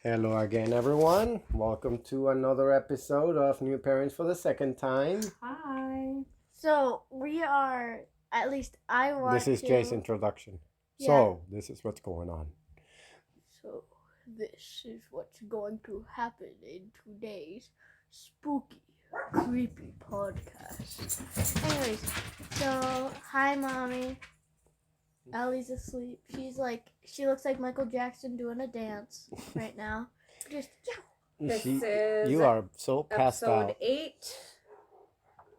Hello again, everyone. Welcome to another episode of New Parents for the second time. Hi. So we are, at least I want This is to. Jay's introduction. Yeah. So, this is what's going on. So this is what's going to happen in today's spooky, creepy podcast. Anyways, so hi, mommy. Ellie's asleep. She looks like Michael Jackson doing a dance right now. Just This She- is you are so passed episode out. 8.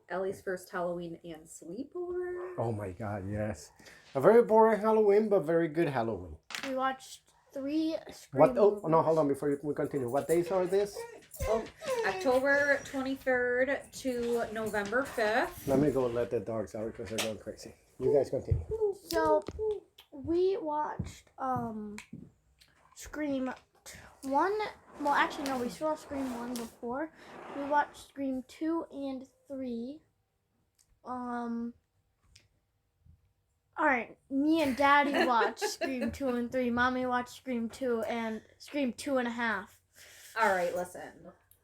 Ellie's first Halloween and sleepover. Oh my God, yes. A very boring Halloween, but very good Halloween. we watched 3 Scream What? Oh, movies. no, hold on before we continue. What days are this? Oh, October 23rd to November 5th. Let me go let the dogs out because they're going crazy. You guys continue. So we watched Scream 1. Well, actually no, we saw Scream 1 before. We watched Scream 2 and 3. Alright, me and Daddy watched Scream 2 and 3. Mommy watched Scream 2 and Scream 2.5. Alright, listen.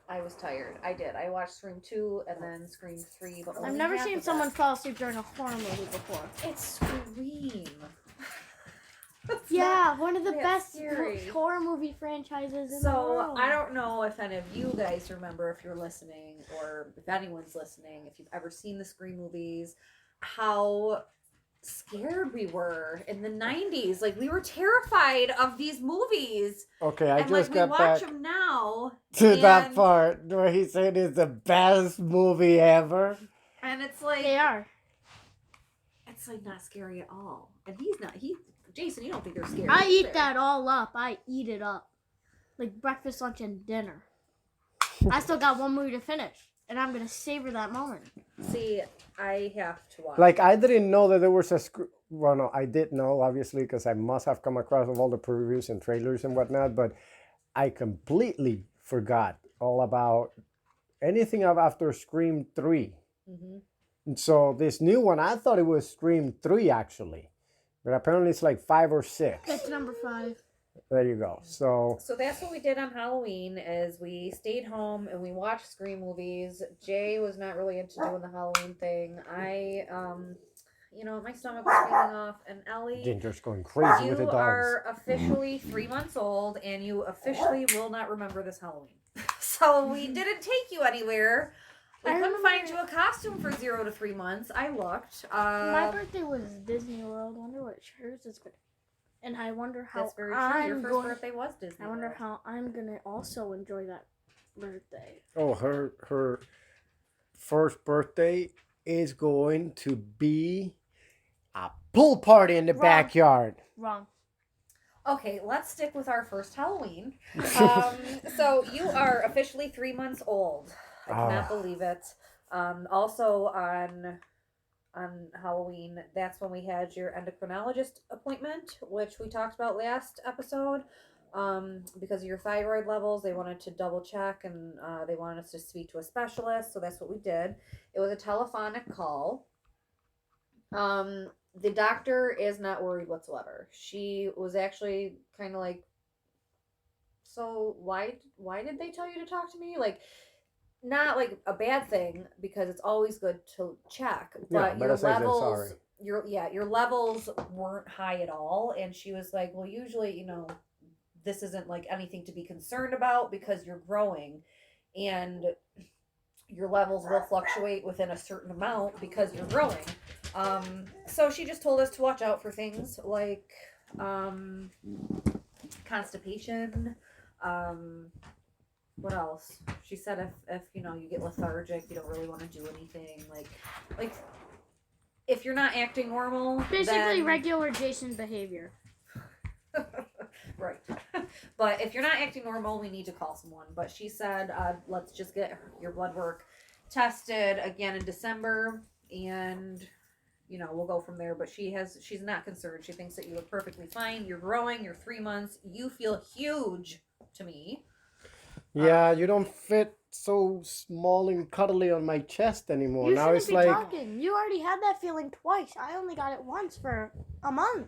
I was tired. I did. I watched Scream 2 and then Scream 3. But I've only never half seen of someone it. fall asleep during a horror movie before. It's Scream. It's Yeah, one of the that best scary. horror movie franchises in the So, world. I don't know if any of you guys remember, if you're listening, or if anyone's listening, if you've ever seen the Scream movies, how scared we were in the 90s. Like, we were terrified of these movies. Okay, I And, just we got watch back them now, to that and- part where he said it's the best movie ever. and it's like... They are. It's, like, not scary at all. And he's not... Jason, you don't think they're scary. I eat either. that all up. I eat it up. Like breakfast, lunch, and dinner. I still got one movie to finish. And I'm going to savor that moment. See, I have to watch. Like, I didn't know that there was a well, no, I did know, obviously, because I must have come across of all the previews and trailers and whatnot, but I completely forgot all about anything of after Scream 3. Mm-hmm. And so this new one, I thought it was Scream 3, actually. But apparently it's like 5 or 6. That's number 5. There you go. So, So that's what we did on Halloween is we stayed home and we watched Scream movies. Jay was not really into doing the Halloween thing. I my stomach was feeling off, and Ellie, Ginger's going crazy you with the dogs. are officially 3 months old and you officially will not remember this Halloween. So we didn't take you anywhere. We I couldn't remember- find you a costume for 0 to 3 months. I looked. My birthday was Disney World. I wonder what hers is going to. And I wonder how That's very true. Your I'm first going. birthday was Disney. I wonder World. how I'm going to also enjoy that birthday. Oh, her first birthday is going to be a pool party in the Wrong. backyard. Wrong. Okay, let's stick with our first Halloween. So you are officially 3 months old. I cannot believe it. Also on Halloween, that's when we had your endocrinologist appointment, which we talked about last episode. Because of your thyroid levels, they wanted to double check and they wanted us to speak to a specialist. So that's what we did. It was a telephonic call. The doctor is not worried whatsoever. She was actually kind of like, so why did they tell you to talk to me? Like, not like a bad thing, because it's always good to check. Yeah, But better your safe than levels, sorry. your levels weren't high at all. And she was like, well, usually, this isn't like anything to be concerned about because you're growing, and your levels will fluctuate within a certain amount because you're growing. So she just told us to watch out for things like constipation. What else? She said if you get lethargic, you don't really want to do anything. Like if you're not acting normal, Basically, then... regular Jason behavior. Right. But if you're not acting normal, we need to call someone. But she said, let's just get your blood work tested again in December, and we'll go from there. But she's not concerned. She thinks that you look perfectly fine. You're growing. You're 3 months. You feel huge to me. Yeah, you don't fit so small and cuddly on my chest anymore. You Now shouldn't it's be like, talking. You already had that feeling twice. I only got it once for a month.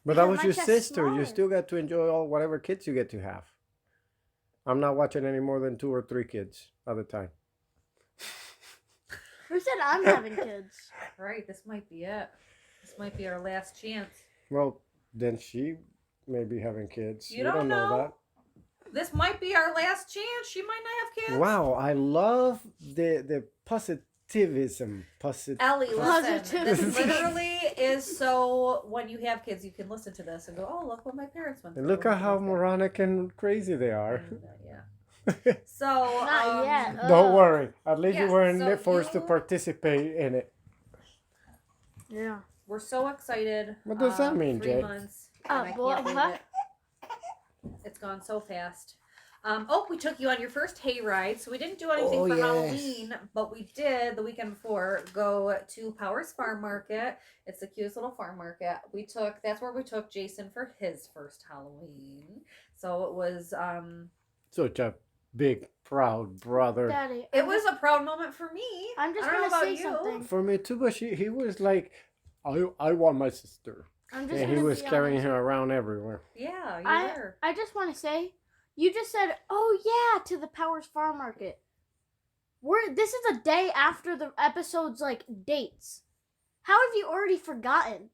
but that because was my your chest's sister. You smaller. still get to enjoy all whatever kids you get to have. I'm not watching any more than 2 or 3 kids at a time. Who said I'm having kids? Right, this might be it. This might be our last chance. Well, then she may be having kids. You don't know. that. This might be our last chance. She might not have kids. Wow, I love the positivism. Ellie, listen. Positivity. This literally is so when you have kids, you can listen to this and go, "Oh, look what my parents went through." And look at how Okay. moronic and crazy they are. Yeah. So Not yet. Don't worry. At least Yeah, you weren't so forced to you- participate in it. Yeah. We're so excited. What does that mean, 3 Jay? months. And I well, can't believe it. It's gone so fast. We took you on your first hayride, so we didn't do anything Oh, for yes. Halloween, but we did the weekend before go to Powers Farm Market. It's the cutest little farm market. That's where we took Jason for his first Halloween. So it was Such a big, proud brother. Daddy. it was a proud moment for me. I'm just I don't know gonna about say you. something. For me too, but he was like, I want my sister. I'm just And he gonna was be carrying honest. her around everywhere. Yeah, you were. I just want to say, you just said, "Oh yeah," to the Powers Farm Market. This is a day after the episode's like dates. How have you already forgotten?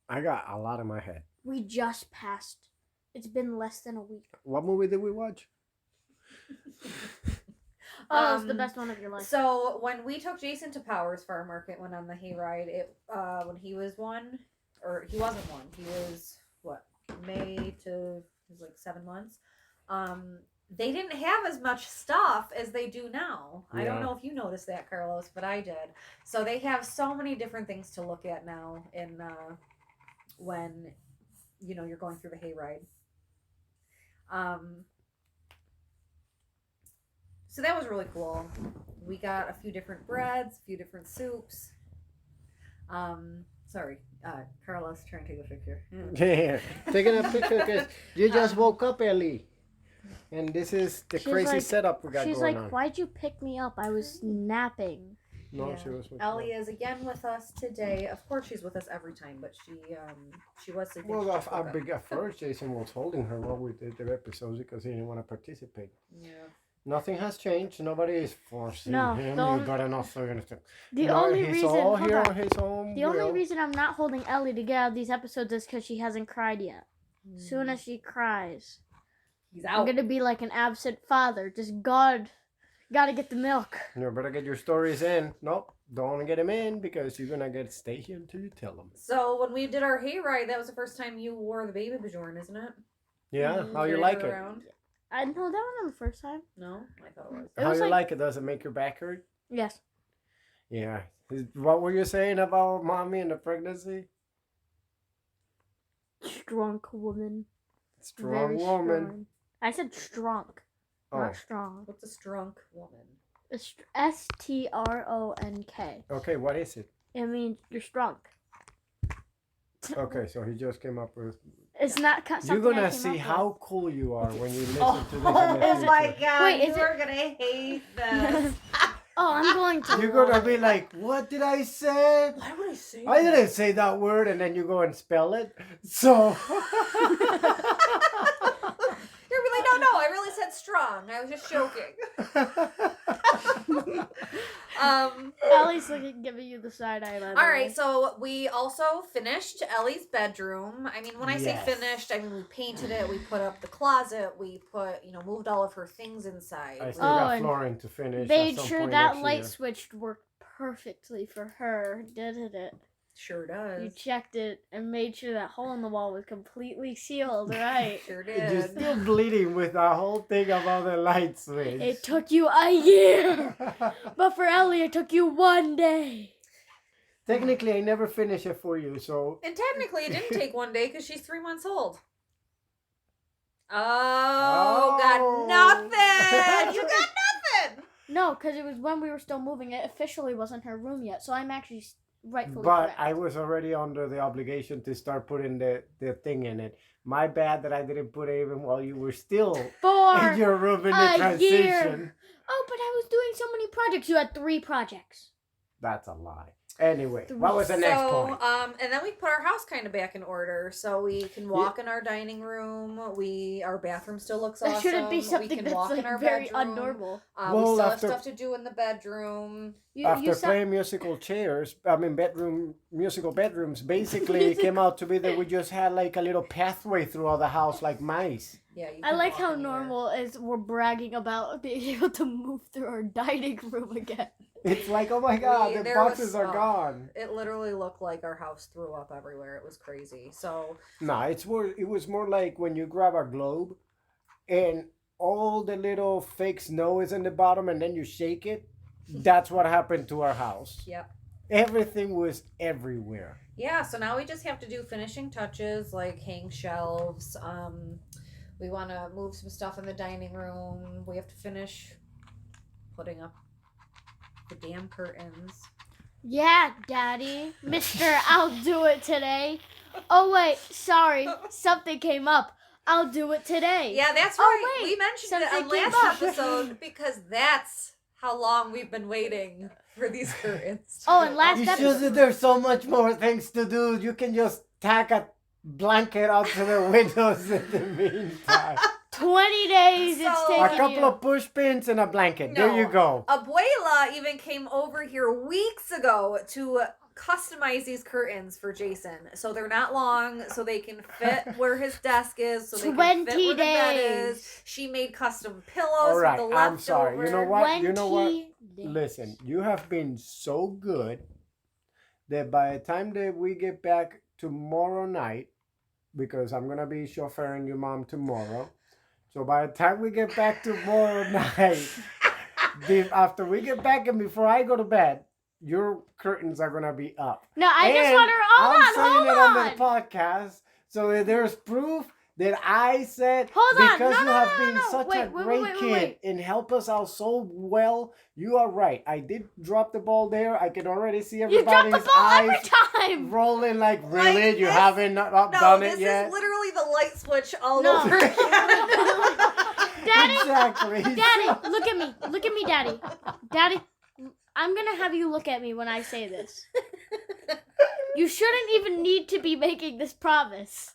I got a lot in my head. We just passed. It's been less than a week. What movie did we watch? Oh, it's the best one of your life. So when we took Jason to Powers Farm Market, went on the hayride, when he was 1, or he wasn't 1, he was May to he was like 7 months. They didn't have as much stuff as they do now. I don't Yeah. know if you noticed that, Carlos, but I did. So they have so many different things to look at now in when you're going through the hayride. So that was really cool. We got a few different breads, a few different soups. Sorry, Carlos trying to take a picture. Yeah, taking a picture because you just woke up, Ellie. And this is the She's crazy like- setup we got She's going like, on. "Why'd you pick me up? I was napping." No, Yeah. she was with Ellie is again with us today. Of course, she's with us every time, but she was sleeping. Well, She just woke up. at first, Jason was holding her while we did the episodes because he didn't want to participate. Yeah. Nothing has changed. Nobody is forcing No, him. the You only- gotta not say anything. The No, only he's reason, all hold here on. on his own The only will. reason I'm not holding Ellie to get out of these episodes is because she hasn't cried yet. Soon as she cries, He's I'm out. gonna be like an absent father. Just gotta get the milk. You better get your stories in. Nope, don't get them in because you're gonna get stay here until you tell them. So when we did our hayride, that was the first time you wore the baby bajorn, isn't it? Yeah, Mm, how you Carried like her it? around? I know that wasn't the first time. No, I thought it was. It How was you like- like it? Does it make your back hurt? Yes. Yeah. What were you saying about mommy and the pregnancy? Strong woman. Strong Very woman. strong. I said strong, Oh, not strong. What's a strunk woman? It's STRONK. okay. What is it? It means you're strong. Okay, so he just came up with. It's not You're something I gonna came see up with. how cool you are when you listen Oh, to this. in the is it- my future. god! Wait, is You're gonna hate this. Oh, I'm going to. You're gonna be like, "What did I say? Why would I say I didn't say that word," and then you go and spell it. So. You're really no. I really said strong. I was just joking. Ellie's looking, giving you the side eye. By the All way. right, so we also finished Ellie's bedroom. I mean, when I say Yes. finished, I mean we painted it, we put up the closet, we moved all of her things inside. I We- still Oh, got and flooring to finish. Made at some sure point that next light year. switch worked perfectly for her, didn't it? Sure You does. checked it and made sure that hole in the wall was completely sealed, right? Sure You're did. still bleeding with the whole thing about the light switch. It took you a year, but for Ellie, it took you 1 day. Technically, I never finish it for you, so. And technically, it didn't take 1 day because she's 3 months old. Oh, Oh. got nothing! You got nothing! No, because it was when we were still moving. It officially wasn't her room yet, so I'm actually rightfully But correct. I was already under the obligation to start putting the thing in it. My bad that I didn't put it even while you were still For in your room in the a transition. year. Oh, but I was doing so many projects. You had 3 projects. That's a lie. Anyway, what was the next point? And then we put our house kind of back in order, so we can walk in our dining room. Our bathroom still looks awesome. That shouldn't be we something can that's walk like in our very bedroom. unnormal. We Well, still have after- stuff to do in the bedroom. After playing musical musical bedrooms, basically it came out to be that we just had like a little pathway throughout the house like mice. Yeah, you I can like walk how anywhere. normal is we're bragging about being able to move through our dining room again. It's like, oh my god, the There boxes was- are gone. It literally looked like our house threw up everywhere. It was crazy. So No, it was more like when you grab a globe and all the little fake snow is in the bottom and then you shake it. That's what happened to our house. Yep. Everything was everywhere. Yeah, so now we just have to do finishing touches like hang shelves. We want to move some stuff in the dining room. We have to finish putting up the damn curtains. Yeah, Daddy. Mister, I'll do it today. Oh, wait, sorry. Something came up. I'll do it today. Yeah, that's Oh, right. wait, We mentioned it on something came last up. episode because that's how long we've been waiting for these curtains. Oh, and last You episode. should, there's so much more things to do. You can just tack a blanket out to the windows in the meantime. 20 days it's So- taking A couple you. of push pins and a blanket. There you No. go. Abuela even came over here weeks ago to customize these curtains for Jason. So they're not long, so they can fit where his desk is, so they can fit 20 where the bed days. is. She made custom pillows All right, with the I'm sorry. You know leftover. what? You know what? 20 days. Listen, you have been so good that by the time that we get back tomorrow night, because I'm gonna be chauffeuring your mom tomorrow, so by the time we get back tomorrow night, after we get back and before I go to bed, your curtains are gonna be up. No, I just And want her. I'm saying Hold it on. on the podcast so that there's proof that I said Hold on. because No, you no, have no, been no. such Wait, a wait, great wait, kid wait. and help us out so well. You are right. I did drop the ball there. I can already see You drop everybody's the ball every eyes time. rolling like, really? Like You this? haven't No, done this it yet? is literally the light switch all No. over again. Daddy, Exactly. Daddy, look at me. Look at me, Daddy. Daddy, I'm gonna have you look at me when I say this. You shouldn't even need to be making this promise.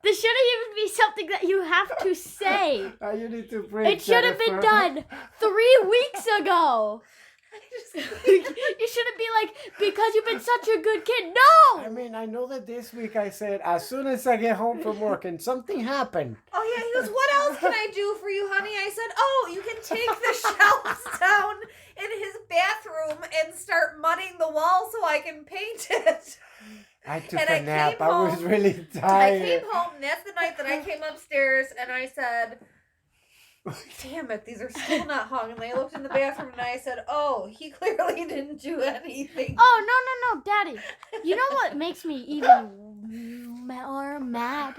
This shouldn't even be something that you have to say. You need to preach, It should have been Jennifer. done 3 weeks ago. You shouldn't be like, because you've been such a good kid. I No! mean, I know that this week I said, as soon as I get home from work and something happened. Oh yeah, he goes, what else can I do for you, honey? I said, oh, you can take the shelves down in his bathroom and start mudding the wall so I can paint it. I took And a I nap. came I was home- really I tired. came home, and that's the night that I came upstairs and I said, damn it, these are still not hung. And I looked in the bathroom and I said, oh, he clearly didn't do anything. Oh, no, Daddy. You know what makes me even more mad?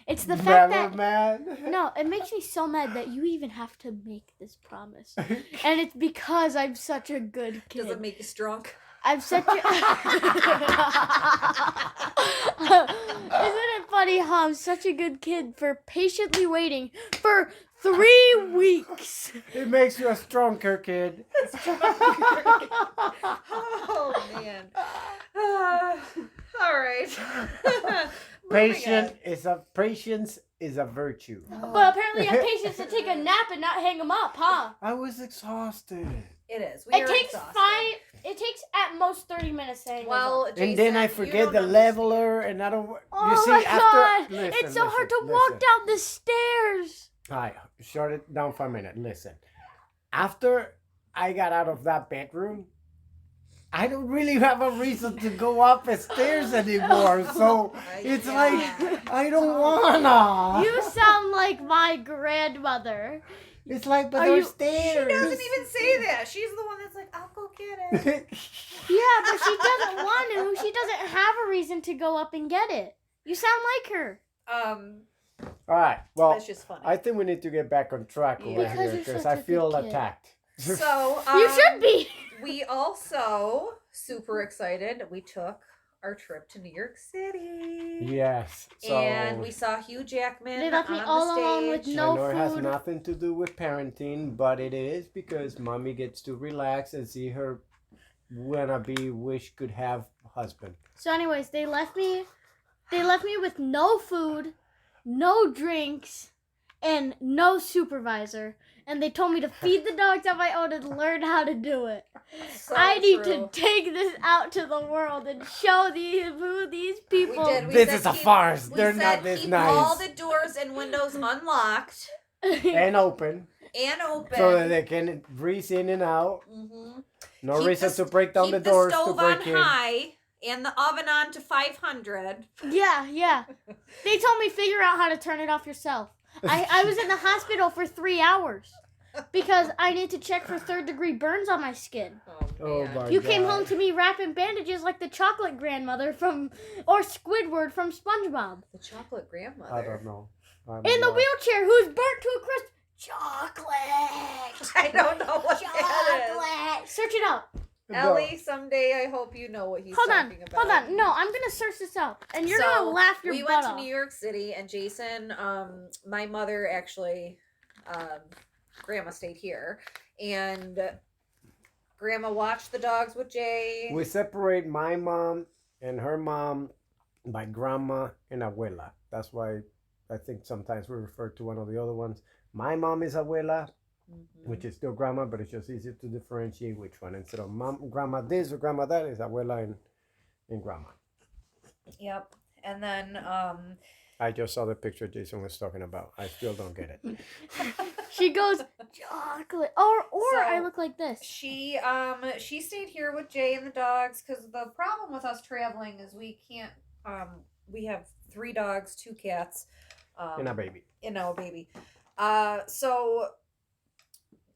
It's the fact Never that... mad. No, it makes me so mad that you even have to make this promise. And it's because I'm such a good kid. Does it make you drunk? I'm such a... Isn't it funny how I'm such a good kid for patiently waiting for 3 weeks? It makes you a stronger kid. Oh, man. All right. Patience is a virtue. But apparently you have patience to take a nap and not hang them up, huh? I was exhausted. It is. We It are takes exhausted. it takes at most 30 minutes to hang those Well, up. Jason, And then I you forget don't the understand. leveler, and I don't. Oh you see, my after god! listen, It's so hard to listen, walk listen. down the stairs. All right, shut it down for a minute. Listen, after I got out of that bedroom, I don't really have a reason to go up the stairs anymore. So it's Yeah. like I don't wanna. You sound like my grandmother. It's like, but Are there's you- stairs. She doesn't even say that. She's the one that's like, I'll go get it. Yeah, but she doesn't want to. She doesn't have a reason to go up and get it. You sound like her. All right. Well, That's just funny. I think we need to get back on track Yeah. over Because here you're because such I a good feel kid. attacked. So You should be. We also super excited. We took our trip to New York City. Yes. So And we saw Hugh Jackman They left me on all the alone with stage. no I know it has food. nothing to do with parenting, but it is because mommy gets to relax and see her wannabe wish could have husband. So, anyways, they left me with no food, no drinks, and no supervisor. And they told me to feed the dogs on my own and learn how to do it. So I need true. to take this out to the world and show these people. We did. We This said is a keep- farce. We They're said not this keep nice. all the doors and windows unlocked And open. and open. So that they can breeze in and out. Mm-hmm. No Keep reason the- to break down Keep the doors the to stove on break in. high and the oven on to 500. Yeah. They told me figure out how to turn it off yourself. I was in the hospital for 3 hours because I need to check for 3rd-degree burns on my skin. Oh man. my You came God. home to me wrapping bandages like the chocolate grandmother or Squidward from SpongeBob. The chocolate grandmother. I don't know. In the wheelchair who's burnt to a crisp. Chocolate! I don't know what that Chocolate! Search it up. is. Ellie, someday I hope you know what he's Hold on. talking about. Hold on. No, I'm going to search this up. And you're going to laugh your we butt went off. to New York City, and Jason, my mother actually, Grandma stayed here, and Grandma watched the dogs with Jay. We separate my mom and her mom by grandma and abuela. That's why I think sometimes we refer to one of the other ones. My mom is abuela, Mhm. which is still grandma, but it's just easier to differentiate which one. Instead of mom, grandma this or grandma that, is abuela and grandma. Yep. And then, I just saw the picture Jason was talking about. I still don't get it. She goes, chocolate. Or So- I look like this. she stayed here with Jay and the dogs, because the problem with us traveling is we can't, we have 3 dogs, 2 cats, And a baby. and now a baby. So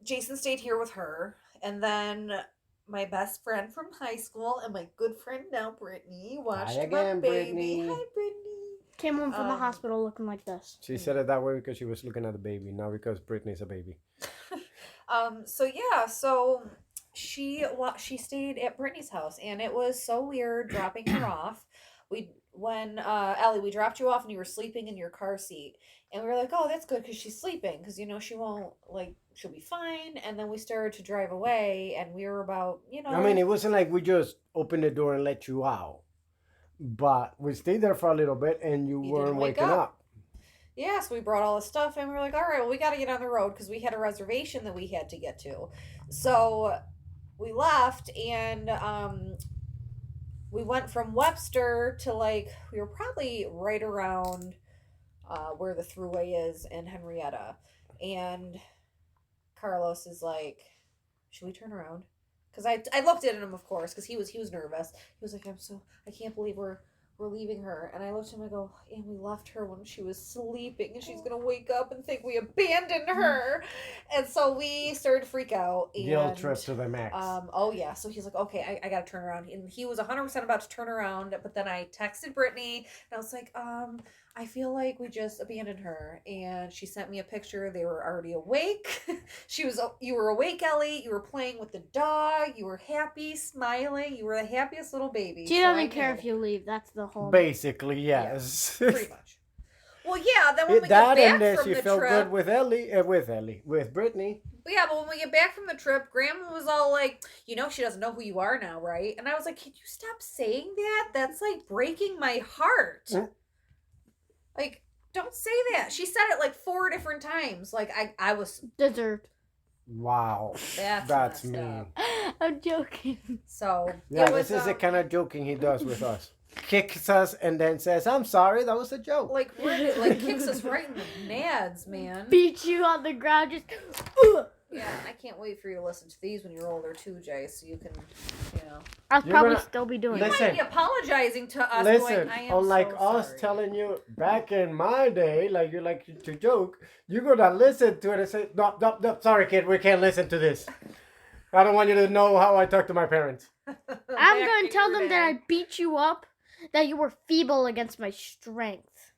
Jason stayed here with her, and then my best friend from high school and my good friend now, Brittany, watched Hi my again, baby. Brittany. Hi, Brittany. Came home from the Um, hospital looking like this. She said it that way because she was looking at the baby, not because Brittany's a baby. So she stayed at Brittany's house, and it was so weird dropping her off. Ellie, we dropped you off and you were sleeping in your car seat, and we were like, oh, that's good because she's sleeping, because she won't, she'll be fine. And then we started to drive away, and we were about, I mean, it wasn't like we just opened the door and let you out. But we stayed there for a little bit and you You weren't didn't wake waking up. up. yeah, so we brought all the stuff, and we were like, all right, well, we got to get on the road because we had a reservation that we had to get to. So we left, and we went from Webster to we were probably right around where the thruway is in Henrietta. And Carlos is like, should we turn around? Because I looked at him, of course, because he was nervous. He was like, I can't believe we're leaving her. And I looked at him, I go, and we left her when she was sleeping, and she's gonna wake up and think we abandoned her. And so we started to freak out. And Guilt trip to the max. oh yeah, so he's like, okay, I gotta turn around, and he was 100% about to turn around, but then I texted Brittany, and I was like, I feel like we just abandoned her, and she sent me a picture. They were already awake. You were awake, Ellie. You were playing with the dog. You were happy, smiling. You were the happiest little baby. She So doesn't I care knew. if you leave. That's the whole. Basically, yes. Pretty much. Well, yeah. Then when we That get and back then from she the felt trip, good with Brittany. But yeah, but when we get back from the trip, Grandma was all like, she doesn't know who you are now, right? And I was like, can you stop saying that? That's breaking my heart. Mm. Don't say that. She said it 4 different times. I was. Deserved. Wow. That's That's messed mean. up. I'm joking. So Yeah, it was, this is the kind of joking he does with us. Kicks us and then says, I'm sorry, that was a joke. kicks us right in the nads, man. Beat you on the ground. Just. Yeah, I can't wait for you to listen to these when you're older too, Jay, so you can, I'll You're probably gonna- still be doing You it. Listen. might be apologizing to us. Listen, going, I am unlike so us sorry. telling you back in my day, like you like to joke, you're gonna listen to it and say, no, sorry kid, we can't listen to this. I don't want you to know how I talk to my parents. I'm Back going in to tell your them day. that I beat you up, that you were feeble against my strength.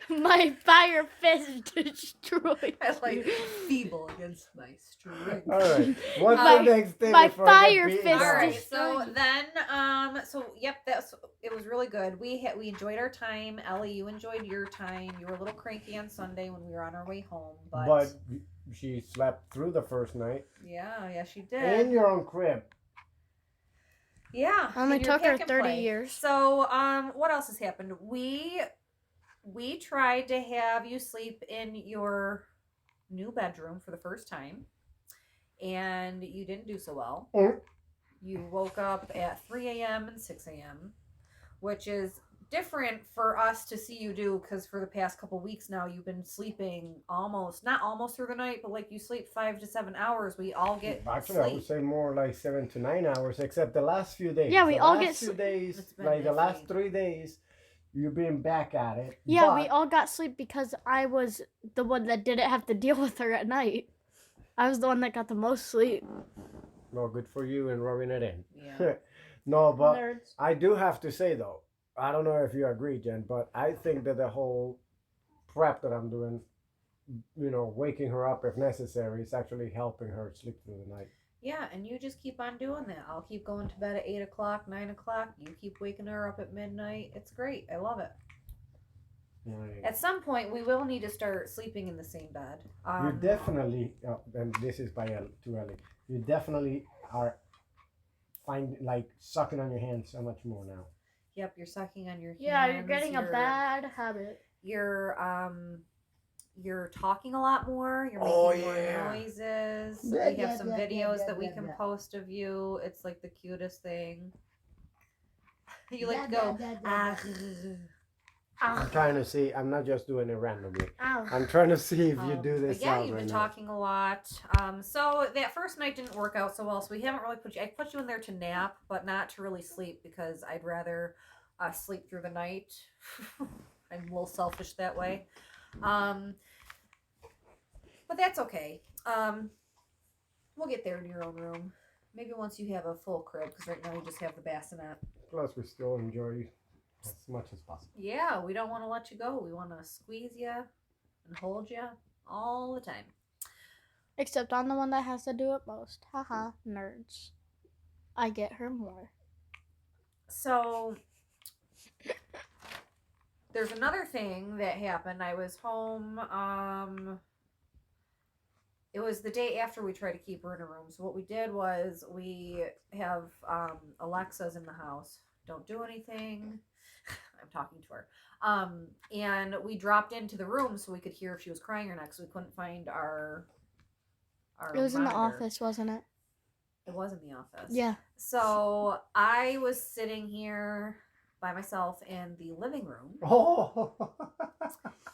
my fire fist destroyed. I like feeble against my strength. All right. What's My- the next thing my before I fire get beaten fist All down? right, is- so destroyed. then, yep, it was really good. We enjoyed our time. Ellie, you enjoyed your time. You were a little cranky on Sunday when we were on our way home, But she slept through the first night. yeah, she did. In your own crib. Yeah, Only in your took her pick and 30 play. years. So, what else has happened? We tried to have you sleep in your new bedroom for the first time, and you didn't do so well. Mm. You woke up at 3 a.m. and 6 a.m., which is different for us to see you do because for the past couple weeks now you've been sleeping not almost through the night, but like you sleep 5 to 7 hours. We all get Actually, I would sleep. say more like 7 to 9 hours, except the last few days. Yeah, we the all last get few days, It's been like the last iffy. 3 days, you've been back at it. Yeah, but we all got sleep because I was the one that didn't have to deal with her at night. I was the one that got the most sleep. No, good for you and rubbing it in. Yeah. No, but Nerds. I do have to say though, I don't know if you agree, Jen, but I think that the whole prep that I'm doing, waking her up if necessary, is actually helping her sleep through the night. Yeah, and you just keep on doing that. I'll keep going to bed at 8 o'clock, 9 o'clock. You keep waking her up at midnight. It's great. I love it. Like, At some point, we will need to start sleeping in the same bed. you definitely, and this is by too early. You definitely are sucking on your hands so much more now. Yep, you're sucking on your hands. Yeah, you're getting a bad habit. You're talking a lot more. You're making Oh, more yeah. noises. Yeah, We have some yeah, videos yeah, that we yeah, can yeah. post of you. It's like the cutest thing. You like to go. "Ah." I'm trying to see. I'm not just doing it randomly. Ow. I'm trying to see if you do But this. yeah, sound you've been right now. talking a lot. So that first night didn't work out so well. So we haven't really I put you in there to nap, but not to really sleep because I'd rather sleep through the night. I'm a little selfish that way. But that's okay. We'll get there in your own room. Maybe once you have a full crib, because right now you just have the bassinet. Plus, we still enjoy as much as possible. Yeah, we don't want to let you go. We want to squeeze you and hold you all the time. Except I'm the one that has to do it most. Haha, nerds. I get her more. So there's another thing that happened. I was home. It was the day after we tried to keep her in a room. So what we did was we have Alexas in the house. Don't do anything. I'm talking to her. And we dropped into the room so we could hear if she was crying or not because we couldn't find our It was in the monitor. office, wasn't it? It was in the office. Yeah. So I was sitting here by myself in the living room. Oh,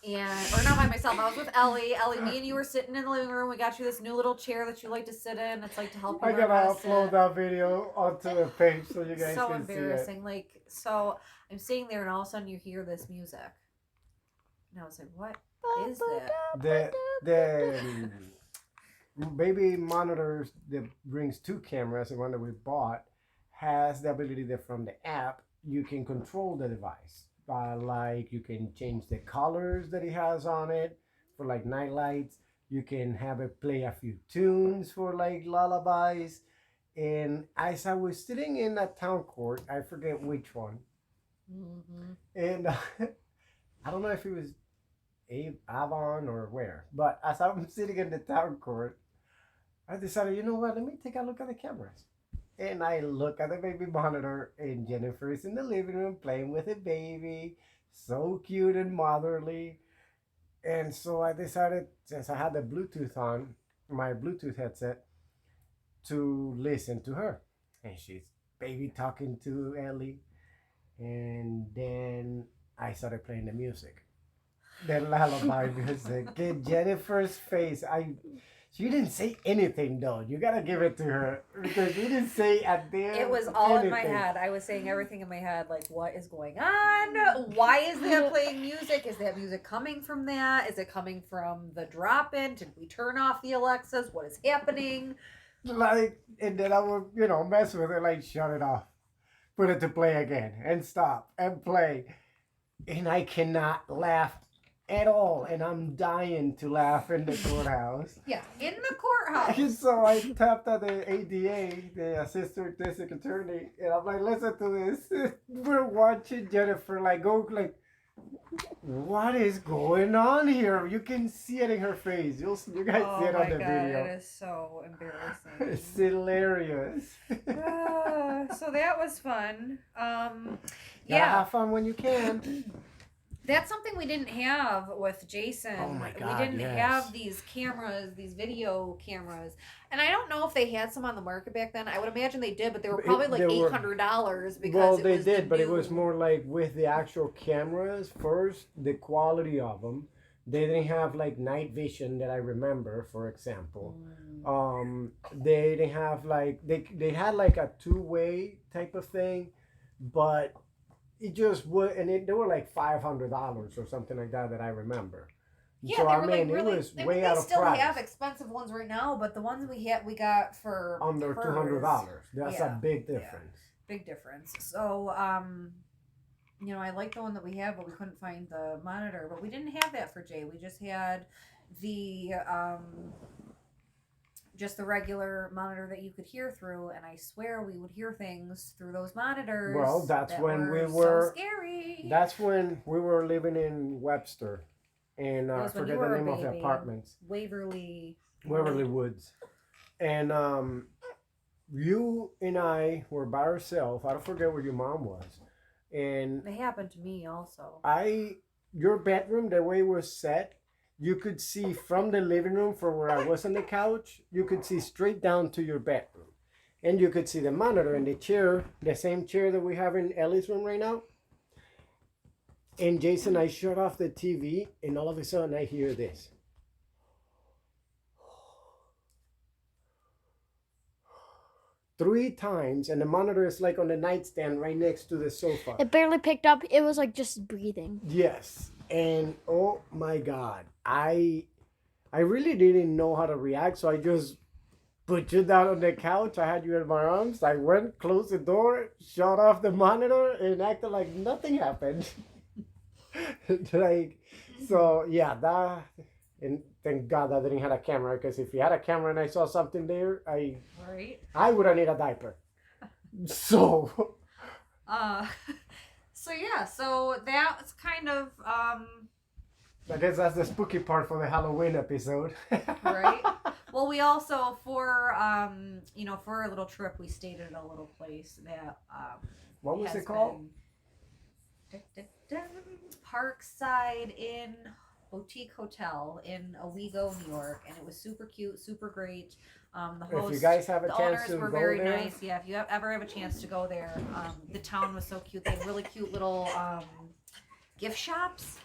Or not by myself. I was with Ellie. Ellie, me and you were sitting in the living room. We got you this new little chair that you like to sit in. It's like to help you I learn gotta how to upload sit. that video onto the page so you guys So can see it. embarrassing. So I'm sitting there, and all of a sudden you hear this music, and I was like, "What is that?" The baby monitors that brings 2 cameras, the one that we bought, has the ability that from the app you can control the device. Like you can change the colors that it has on it for like night lights. You can have it play a few tunes for like lullabies. And as I was sitting in a town court, I forget which one, Mm-hmm. and I don't know if it was Avon or where, but as I'm sitting in the town court, I decided, you know what, let me take a look at the cameras. And I look at the baby monitor, and Jennifer is in the living room playing with a baby, so cute and motherly. And so I decided, since I had the Bluetooth on, my Bluetooth headset, to listen to her. And she's baby talking to Ellie. And then I started playing the music. The lullaby music. Get Jennifer's face. She didn't say anything though. You gotta give it to her because she didn't say a damn. It was all in my anything. head. I was saying everything in my head, like, what is going on? Why is that playing music? Is that music coming from that? Is it coming from the drop-in? Did we turn off the Alexas? What is happening? Like, and then I would, mess with it, like, shut it off, put it to play again, and stop and play. and I cannot laugh at all, and I'm dying to laugh in the courthouse. Yeah, in the courthouse. So I tapped at the ADA, the assistant district attorney, and I'm like, listen to this. We're watching Jennifer like go like, what is going on here? You can see it in her face. You guys see it on the video. It is so embarrassing. It's hilarious. So that was fun. Gotta Yeah, have fun when you can. that's something we didn't have with Jason. Oh my God, we didn't yes. have these cameras, these video cameras, and I don't know if they had some on the market back then. I would imagine they did, but they were probably like $800 because well, it they was did, but it was new. more like with the actual cameras first, the quality of them. They didn't have like night vision that I remember, for example. They didn't have like they had like a two-way type of thing, but it just would, and they were like $500 or something like that I remember. Yeah, So they I were mean, like it really. was I way mean, out they of still price. have expensive ones right now, but the ones we got for Under hers, $200. That's yeah, a big difference. big difference. So, you know, I like the one that we have, but we couldn't find the monitor. But we didn't have that for Jay. We just had the just the regular monitor that you could hear through, and I swear we would hear things through those monitors. Well, that's that when we so were scary. That's when we were living in Webster, and I was when forget you the were a name of the baby. apartments, Waverly Woods, and you and I were by ourselves. I don't forget where your mom was, and It happened to me also. your bedroom, the way it was set, you could see from the living room, from where I was on the couch, you could see straight down to your bedroom. And you could see the monitor and the chair, the same chair that we have in Ellie's room right now. And Jason, I shut off the TV, and all of a sudden I hear this. Three times, and the monitor is like on the nightstand right next to the sofa. It barely picked up. It was like just breathing. Yes, and oh my God, I really didn't know how to react, so I just put you down on the couch. I had you in my arms. I went, closed the door, shut off the monitor, and acted like nothing happened. Like, so yeah, that, and thank God that I didn't have a camera, because if you had a camera and I saw something there, I would have needed a diaper. So. So yeah, so that's kind of I guess that's the spooky part for the Halloween episode. right. Well, we also for you know, for our little trip, we stayed at a little place that What was has it called? been- Parkside Inn Boutique Hotel in Owego, New York, and it was super cute, super great. The host, If you guys have a the chance owners to were go very there, nice. Yeah, if you ever have a chance to go there, the town was so cute. They had really cute little gift shops.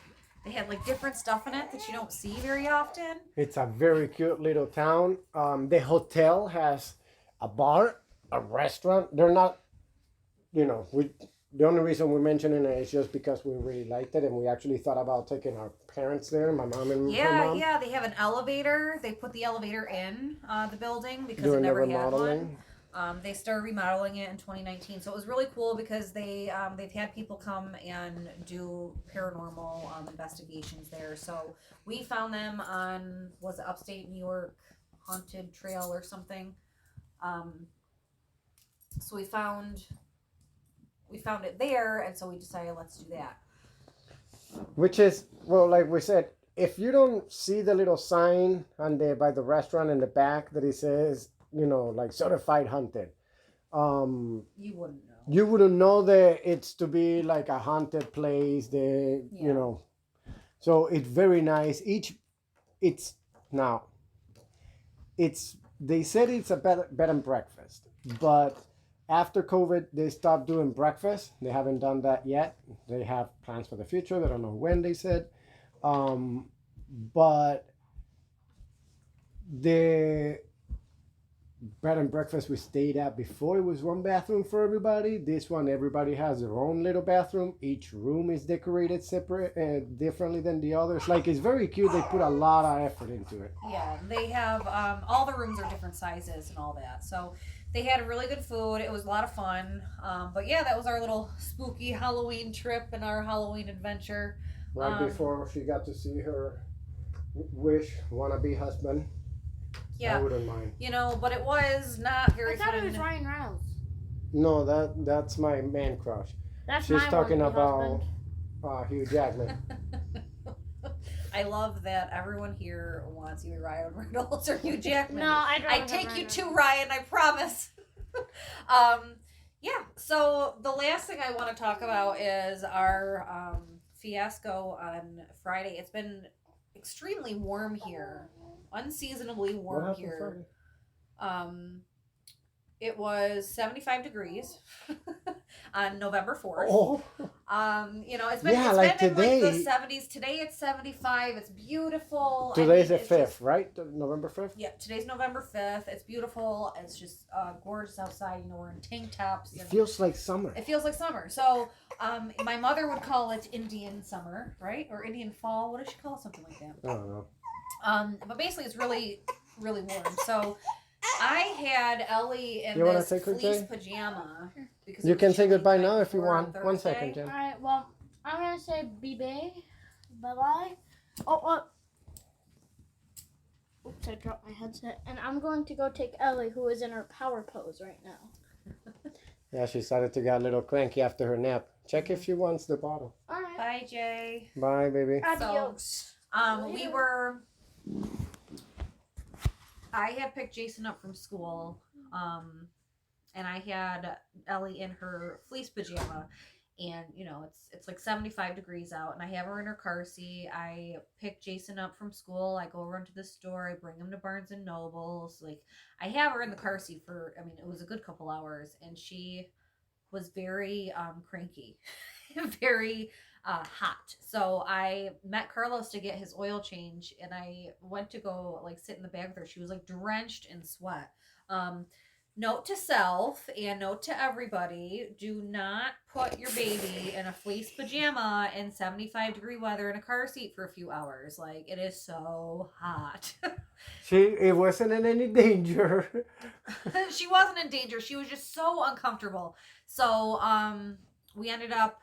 They had like different stuff in it that you don't see very often. it's a very cute little town. The hotel has a bar, a restaurant. They're not, the only reason we're mentioning it is just because we really liked it, and we actually thought about taking our parents there, my mom and her mom. Yeah, they have an elevator. They put the elevator in the building because Doing it the never had remodeling. one. They started remodeling it in 2019, so it was really cool because they've had people come and do paranormal investigations there. So we found them on, was it upstate New York Haunted Trail or something. So we found it there, and so we decided let's do that. Which is, well, like we said, if you don't see the little sign on by the restaurant in the back that it says, like certified haunted, You wouldn't know. you wouldn't know that it's to be like a haunted place. So it's very nice. They said it's a bed and breakfast, but after COVID, they stopped doing breakfast. They haven't done that yet. They have plans for the future. They don't know when, they said. But the bed and breakfast we stayed at before, it was one bathroom for everybody. This one, everybody has their own little bathroom. Each room is decorated separate and differently than the others. Like, it's very cute. They put a lot of effort into it. Yeah, they have all the rooms are different sizes and all that. So they had really good food. It was a lot of fun. But yeah, that was our little spooky Halloween trip and our Halloween adventure. Right before she got to see her wannabe husband. Yeah, I wouldn't mind. you know, but it was not very I thought fun. it was Ryan Reynolds. No, that's my man crush. That's She's my talking wannabe about husband. Hugh Jackman. I love that everyone here wants either Ryan Reynolds or Hugh Jackman. No, I'd rather I have take Ryan you to Reynolds. Ryan, I promise. Yeah, so the last thing I want to talk about is our fiasco on Friday. It's been extremely warm here, unseasonably What warm happened here. Friday? It was 75 degrees on November 4th. Oh, You know, it's been, Yeah, it's like been in like the today. 70s. Today it's 75. It's beautiful. today's the it's 5th, just- right? November 5th? Yeah, today's November 5th. It's beautiful. It's just gorgeous outside. You know, we're in tank tops. It And feels like summer. it feels like summer. So, my mother would call it Indian summer, right? Or Indian fall. What does she call it? Something like that. I don't know. But basically, it's really, really warm. So, I had Ellie in You wanna this take her, fleece Jay? pajama. Because You it was can say chilly goodbye the night now if you before on want. 1 second, Thursday. Jen. Alright, well, I'm gonna say bye bye. Oh, oops, I dropped my headset. And I'm going to go take Ellie, who is in her power pose right now. Yeah, she started to get a little cranky after her nap. Check if she wants the bottle. Alright. Bye, Jay. Bye, baby. Adios. We were. I had picked Jason up from school, and I had Ellie in her fleece pajama, and you know it's like 75 degrees out, and I have her in her car seat. I pick Jason up from school. I go run to the store. I bring him to Barnes and Nobles. Like I have her in the car seat for. I mean, it was a good couple hours, and she was very cranky, very hot. So I met Carlos to get his oil change, and I went to go like sit in the bag with her. She was like drenched in sweat. Note to self and note to everybody: do not put your baby in a fleece pajama in 75-degree weather in a car seat for a few hours. Like it is so hot. It wasn't in any danger. She wasn't in danger. She was just so uncomfortable. So we ended up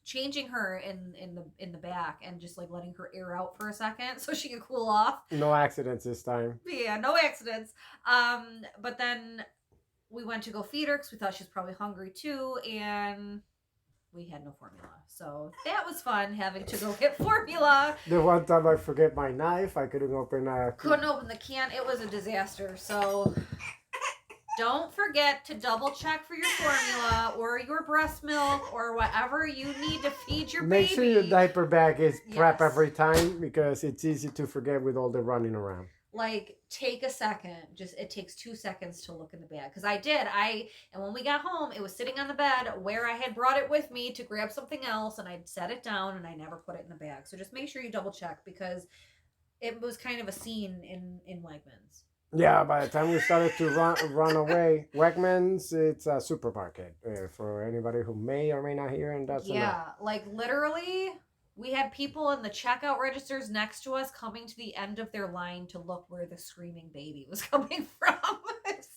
changing her in the back and just like letting her air out for a second so she could cool off. No accidents this time. Yeah, no accidents. But then we went to go feed her because we thought she was probably hungry too, and we had no formula. So that was fun having to go get formula. The one time I forget my knife, I couldn't open a... Couldn't open the can. It was a disaster. So don't forget to double check for your formula or your breast milk or whatever you need to feed your baby. Make sure your diaper bag is prep Yes. every time because it's easy to forget with all the running around. Like, take a second. It takes 2 seconds to look in the bag. Because I did. And when we got home, it was sitting on the bed where I had brought it with me to grab something else, and I'd set it down, and I never put it in the bag. So just make sure you double check because it was kind of a scene in Wegmans. Yeah, by the time we started to run away, Wegmans, it's a supermarket for anybody who may or may not hear, and that's enough. Yeah, like literally, we had people in the checkout registers next to us coming to the end of their line to look where the screaming baby was coming from.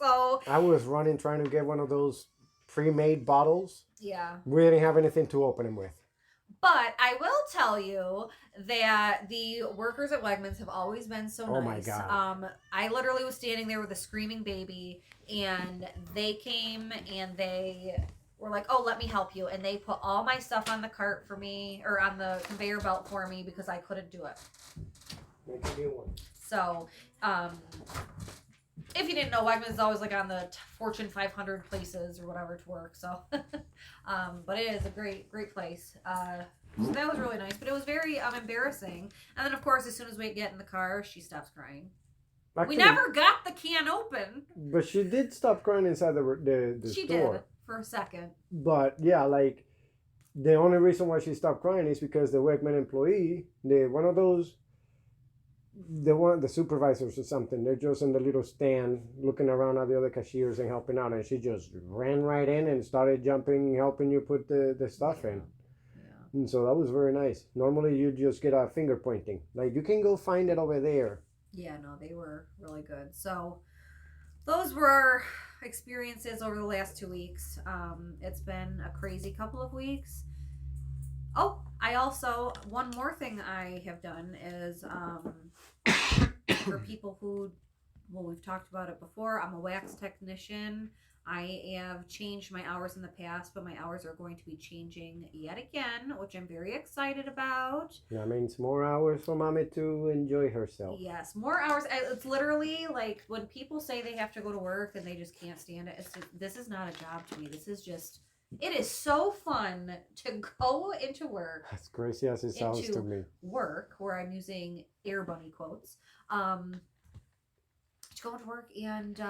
So I was running trying to get one of those pre-made bottles. yeah. We didn't have anything to open them with. But I will tell you that the workers at Wegmans have always been so nice. Oh my God. I literally was standing there with a screaming baby, and they came and they were like, "Oh, let me help you," and they put all my stuff on the cart for me or on the conveyor belt for me because I couldn't do it. Make a new one. So, if you didn't know, Wegmans is always like on the Fortune 500 places or whatever to work. So, but it is a great place. So that was really nice, but it was very embarrassing. And then, of course, as soon as we get in the car, she stops crying. Actually, We never got the can open. But she did stop crying inside the She store. did for a second. But yeah, like the only reason why she stopped crying is because the Wegman employee, the supervisors or something, they're just in the little stand looking around at the other cashiers and helping out, and she just ran right in and started jumping, helping you put the stuff in. Yeah. And so that was very nice. Normally you just get a finger pointing. Like, you can go find it over there. Yeah, no, they were really good. So, those were our experiences over the last 2 weeks. It's been a crazy couple of weeks. Oh, I also, one more thing I have done is for people who, well, we've talked about it before. I'm a wax technician. I have changed my hours in the past, but my hours are going to be changing yet again, which I'm very excited about. That means more hours for mommy to enjoy herself. Yes, more hours. It's literally like when people say they have to go to work and they just can't stand it. It's just, this is not a job to me. This is just, it is so fun to go into work. As crazy as it sounds to me. Work, where I'm using air bunny quotes. To go into work and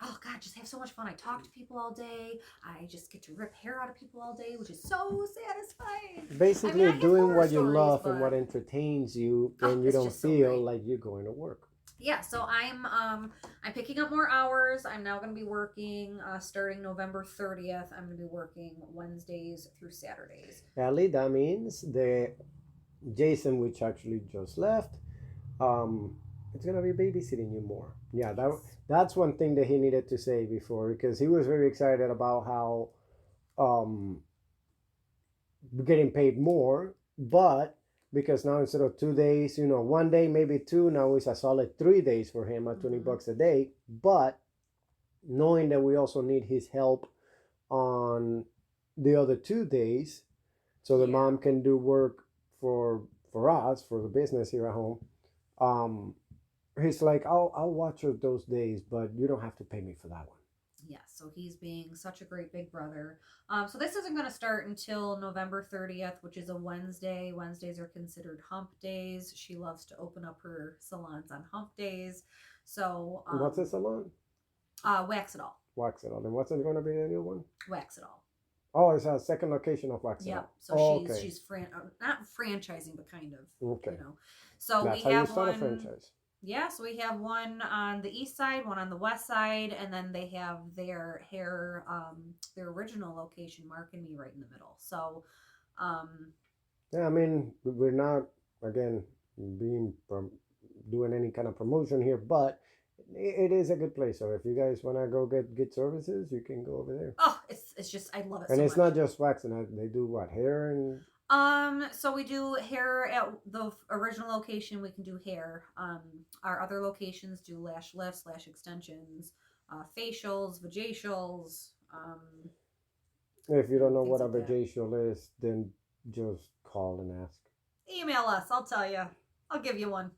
oh god, just have so much fun. I talk to people all day. I just get to rip hair out of people all day, which is so satisfying. Basically, I have doing horror what you stories, love but- and what entertains you, and you it's don't just so feel great. like you're going to work. Yeah, so I'm picking up more hours. I'm now going to be working starting November 30th. I'm going to be working Wednesdays through Saturdays. Ellie, that means the Jason, which actually just left, it's gonna be babysitting you more. Yeah, that's one thing that he needed to say before, because he was very excited about how getting paid more, but because now instead of 2 days, 1 day, maybe two, now it's a solid 3 days for him at 20 bucks a day. But knowing that we also need his help on the other 2 days, so the mom can do work for us, for the business here at home. He's like, I'll watch her those days, but you don't have to pay me for that one. Yes, so he's being such a great big brother. So this isn't going to start until November 30th, which is a Wednesday. Wednesdays are considered hump days. She loves to open up her salons on hump days. So what's the salon? Wax It All. Wax It All. And what's it going to be, the new one? Wax It All. Oh, it's a second location of Wax It Yeah, All. so she's not franchising, but kind of. Okay. So that's we how have you start one. a franchise. Yeah, so we have one on the east side, one on the west side, and then they have their hair, their original location, Mark and Me, right in the middle. So, yeah, I mean, we're not again doing any kind of promotion here, but it is a good place. So if you guys want to go get services, you can go over there. oh, it's just I love it. And so it's much. not just waxing; they do what, hair and. So we do hair at the original location. We can do hair. Our other locations do lash lifts, lash extensions, facials, vajacials. If you don't know things what a like that. vajacial is, then just call and ask. Email us. I'll tell you. I'll give you one.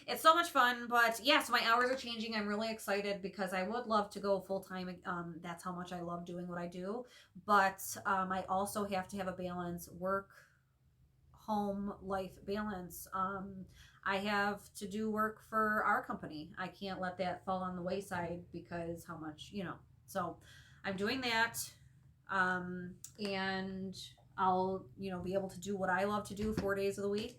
It's so much fun, but yeah, so my hours are changing. I'm really excited because I would love to go full time. That's how much I love doing what I do. But I also have to have a balance, work, home, life balance. I have to do work for our company. I can't let that fall on the wayside because how much, So I'm doing that. And I'll, be able to do what I love to do 4 days of the week.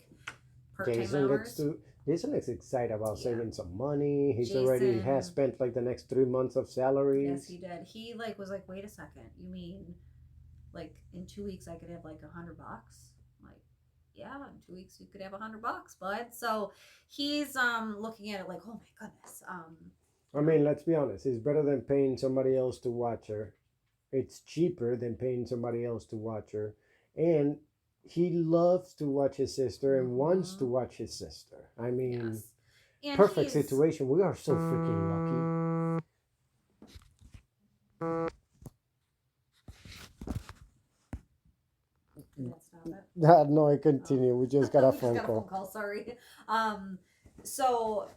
Jason is excited about saving some money. He's already has spent like the next 3 months of salaries. Yes, he did. He was like, wait a second, you mean like in 2 weeks I could have like $100? Like, yeah, in 2 weeks you could have $100, bud. So he's looking at it like, oh my goodness. I mean, let's be honest. It's better than paying somebody else to watch her. It's cheaper than paying somebody else to watch her, and he loves to watch his sister and wants to watch his sister. I mean, yes. perfect situation. We are so freaking lucky. No, I continue. We just got a phone call. Sorry. So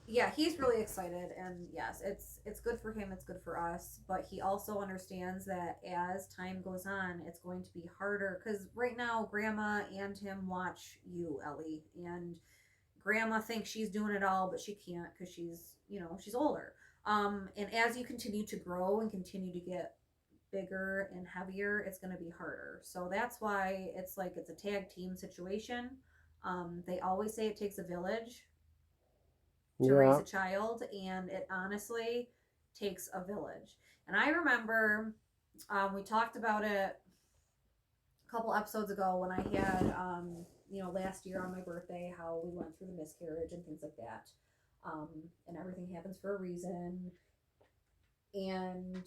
yeah, he's really excited, and yes, it's good for him, it's good for us, but he also understands that as time goes on, it's going to be harder because right now grandma and him watch you, Ellie, and grandma thinks she's doing it all, but she can't because she's older. And as you continue to grow and continue to get bigger and heavier, it's going to be harder. So that's why it's a tag team situation. They always say it takes a village to raise a child, and it honestly takes a village. And I remember we talked about it a couple episodes ago when I had last year on my birthday, how we went through the miscarriage and things like that. and everything happens for a reason. And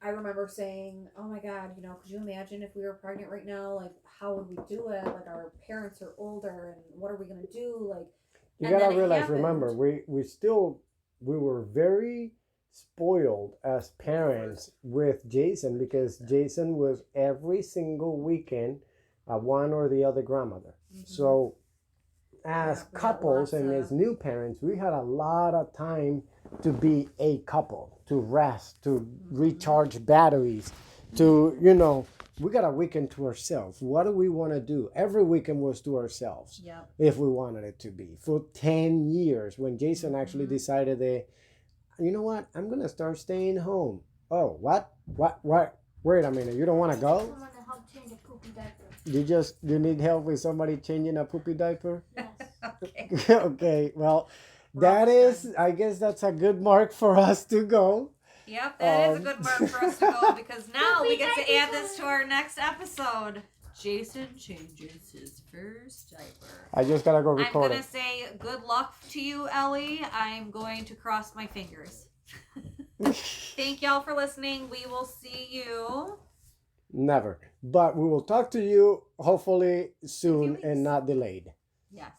I remember saying, "Oh my God, could you imagine if we were pregnant right now? Like, how would we do it? Like, our parents are older, and what are we gonna do? Like." You And then gotta it realize, happened. remember, we were very spoiled as parents with Jason because Jason was every single weekend one or the other grandmother. So as Yeah, we had couples lots and of- as new parents, we had a lot of time to be a couple, to rest, to recharge batteries, to, we got a weekend to ourselves. What do we want to do? Every weekend was to ourselves. Yep. If we wanted it to be. For 10 years, when Jason actually decided that, you know what, I'm going to start staying home. Oh, what? Wait a minute, you don't want to go? Someone to help change a poopy diaper. You need help with somebody changing a poopy diaper? Yes. Okay. Okay, well, We're that almost is, I guess that's a good mark for us to go. Yep, that is a Um, good mark for us to go because now we get to Poopy add diaper this to our next episode. Jason changes his first diaper. I just gotta go I'm record gonna it. say good luck to you, Ellie. I'm going to cross my fingers. Thank y'all for listening. We will see you. Never. But we will talk to you hopefully In a few soon weeks. and not delayed. Yes.